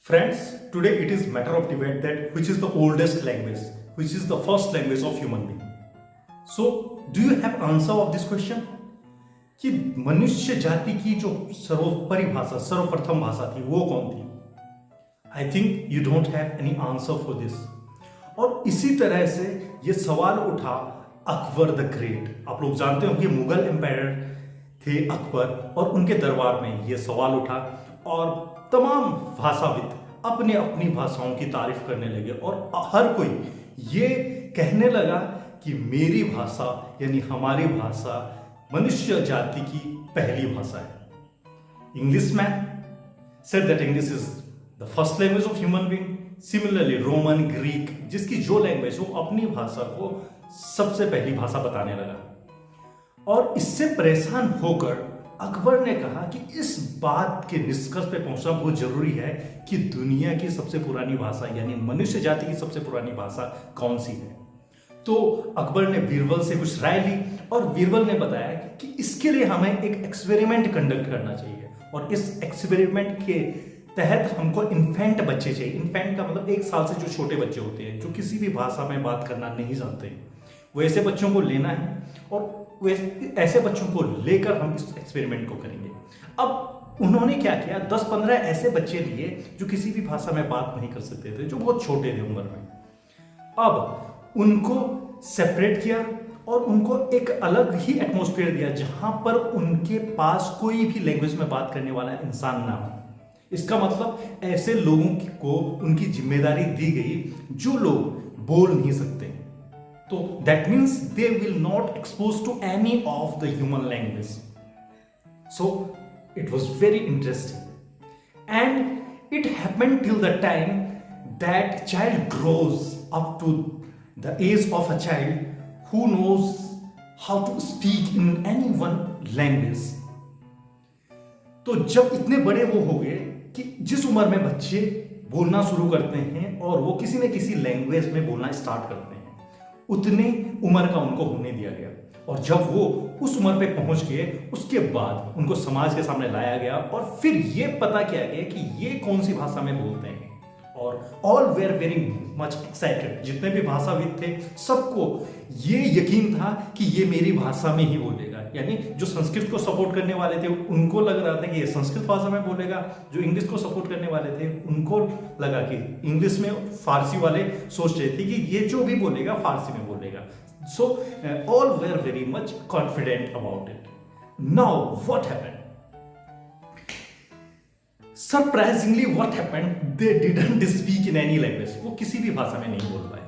Friends, today it is matter of debate that which is the oldest language, which is the first language of human being. So, do you have answer of this question? कि मनुष्य जाति की जो सर्वोपरि भाषा, सर्वप्रथम भाषा थी, वो कौन थी? I think you don't have any answer for this. और इसी तरह से ये सवाल उठा अकबर द ग्रेट। आप लोग जानते हो कि मुगल एम्पायर थे अकबर, और उनके दरबार में ये सवाल उठा और तमाम भाषाविद अपने अपनी भाषाओं की तारीफ करने लगे और हर कोई ये कहने लगा कि मेरी भाषा यानी हमारी भाषा मनुष्य जाति की पहली भाषा है। Englishman said that English is the first language of human being. Similarly, Roman, Greek, जिसकी जो लैंग्वेज वो अपनी भाषा को सबसे पहली भाषा बताने लगा। और इससे परेशान होकर अकबर ने कहा कि इस बात के निष्कर्ष पे पहुंचना बहुत जरूरी है कि दुनिया की सबसे पुरानी भाषा यानी मनुष्य जाति की सबसे पुरानी भाषा कौन सी है। तो अकबर ने बीरबल से कुछ राय ली और बीरबल ने बताया कि इसके लिए हमें एक एक्सपेरिमेंट कंडक्ट करना चाहिए, और इस एक्सपेरिमेंट के तहत हमको इन्फेंट बच्चे चाहिए। इन्फेंट का मतलब 1 साल से जो छोटे बच्चे होते हैं, जो किसी भी भाषा में बात करना नहीं जानते, वो ऐसे बच्चों को लेना है और ऐसे बच्चों को लेकर हम इस एक्सपेरिमेंट को करेंगे। अब उन्होंने क्या किया, 10-15 ऐसे बच्चे लिए जो किसी भी भाषा में बात नहीं कर सकते थे, जो बहुत छोटे थे उम्र में। अब उनको सेपरेट किया और उनको एक अलग ही एटमॉस्फेयर दिया जहां पर उनके पास कोई भी लैंग्वेज में बात करने वाला इंसान ना हो। इसका मतलब ऐसे लोगों को उनकी जिम्मेदारी दी गई जो लोग बोल नहीं सकते। तो that means they will not expose to any of the human language. So it was very interesting and it happened till the time that child grows up to the age of a child who knows how to speak in any one language। तो जब इतने बड़े वो हो गए कि जिस उम्र में बच्चे बोलना शुरू करते हैं और वो किसी न किसी लैंग्वेज में बोलना स्टार्ट करते हैं, उतने उम्र का उनको होने दिया गया। और जब वो उस उम्र पे पहुंच गए, उसके बाद उनको समाज के सामने लाया गया और फिर ये पता किया गया कि ये कौन सी भाषा में बोलते हैं। और all were very much excited, जितने भी भाषाविद थे सबको ये यकीन था कि ये मेरी भाषा में ही बोलेगा। यानी जो संस्कृत को सपोर्ट करने वाले थे उनको लग रहा था कि ये संस्कृत भाषा में बोलेगा, जो इंग्लिश को सपोर्ट करने वाले थे उनको लगा कि इंग्लिश में, फारसी वाले सोच रहे थे कि ये जो भी बोलेगा फारसी में बोलेगा। So all were very much confident about it. Now what happened? Surprisingly, what happened? They didn't speak in any language. वो किसी भी भाषा में नहीं बोल पाए।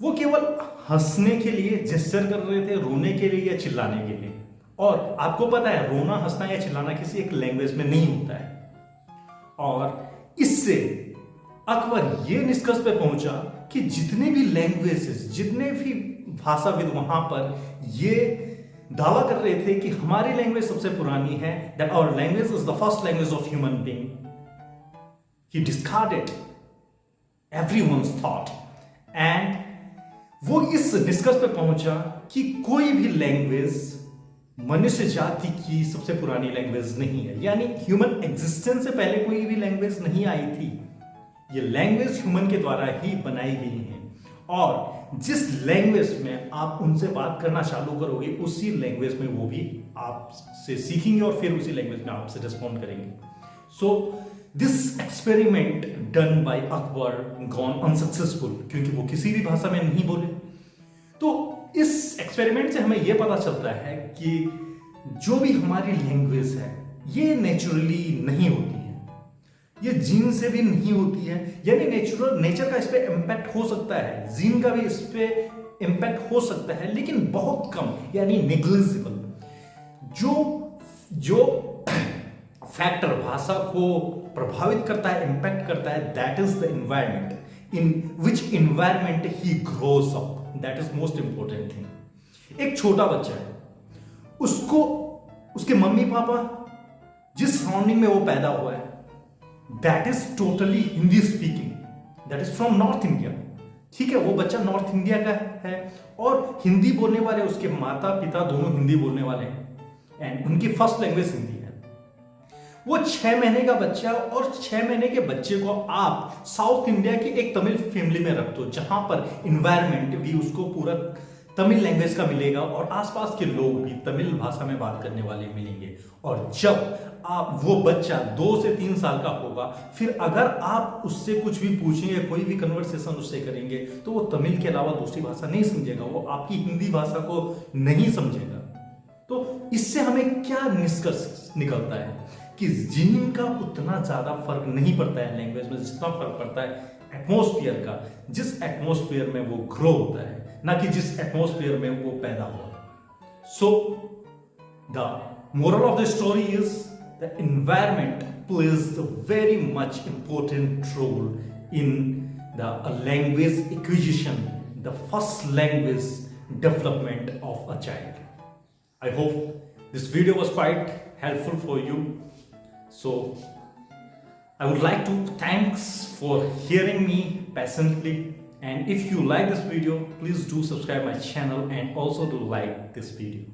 वो केवल हंसने के लिए जेस्चर कर रहे थे, रोने के लिए या चिल्लाने के लिए। और आपको पता है रोना, हंसना या चिल्लाना किसी एक लैंग्वेज में नहीं होता है। और इससे अकबर ये निष्कर्ष पे पहुंचा कि जितने भी लैंग्वेजेस, जितने भी भाषाविद वहां पर ये दावा कर रहे थे कि हमारी लैंग्वेज सबसे पुरानी है, that our language is the first language of human being, he discarded everyone's thought and वो इस निष्कर्ष पे पहुंचा कि कोई भी लैंग्वेज मनुष्य जाति की सबसे पुरानी लैंग्वेज नहीं है। यानी ह्यूमन एग्जिस्टेंस से पहले कोई भी लैंग्वेज नहीं आई थी। ये लैंग्वेज ह्यूमन के द्वारा ही बनाई गई है, और जिस लैंग्वेज में आप उनसे बात करना चालू करोगे उसी लैंग्वेज में वो भी आपसे सीखेंगे और फिर उसी लैंग्वेज में आपसे रिस्पॉन्ड करेंगे। So this experiment done by Akbar gone unsuccessful, क्योंकि वो किसी भी भाषा में नहीं बोले। तो इस एक्सपेरिमेंट से हमें यह पता चलता है कि जो भी हमारी लैंग्वेज है ये नेचुरली नहीं होती है, ये जीन से भी नहीं होती है। यानी नेचर का इस पे इम्पैक्ट हो सकता है, जीन का भी इस पे इम्पैक्ट हो सकता है, लेकिन बहुत कम, यानी नेग्लिजिबल। जो फैक्टर भाषा को प्रभावित करता है, इम्पैक्ट करता है, that is the environment in which environment he grows up. That is most important thing. एक छोटा बच्चा है, उसको उसके मम्मी पापा जिस सराउंडिंग में वो पैदा हुआ है that is totally Hindi speaking, that is from north India. ठीक है, वो बच्चा नॉर्थ इंडिया का है और हिंदी बोलने वाले उसके माता पिता दोनों हिंदी बोलने वाले हैं एंड उनकी फर्स्ट लैंग्वेज हिंदी है। वो 6 महीने का बच्चा, और 6 महीने के बच्चे को आप साउथ इंडिया की एक तमिल फैमिली में रख दो, जहां पर इन्वायरमेंट भी उसको पूरा तमिल लैंग्वेज का मिलेगा और आसपास के लोग भी तमिल भाषा में बात करने वाले मिलेंगे। और जब आप वो बच्चा 2 से 3 साल का होगा, फिर अगर आप उससे कुछ भी पूछेंगे, कोई भी कन्वर्सेशन उससे करेंगे, तो वो तमिल के अलावा दूसरी भाषा नहीं समझेगा, वो आपकी हिंदी भाषा को नहीं समझेगा। तो इससे हमें क्या निष्कर्ष निकलता है कि जिनका उतना ज्यादा फर्क नहीं पड़ता है लैंग्वेज में, जितना फर्क पड़ता है एटमोस्फियर का, जिस एटमोस्फियर में वो ग्रो होता है, ना कि जिस एटमोस्फियर में वो पैदा हुआ। So the moral of the story is the environment plays the very much important role in the language acquisition, the first language development of a child. I hope this video was quite helpful for you. So I would like to thanks for hearing me patiently, and if you like this video, please do subscribe my channel and also do like this video.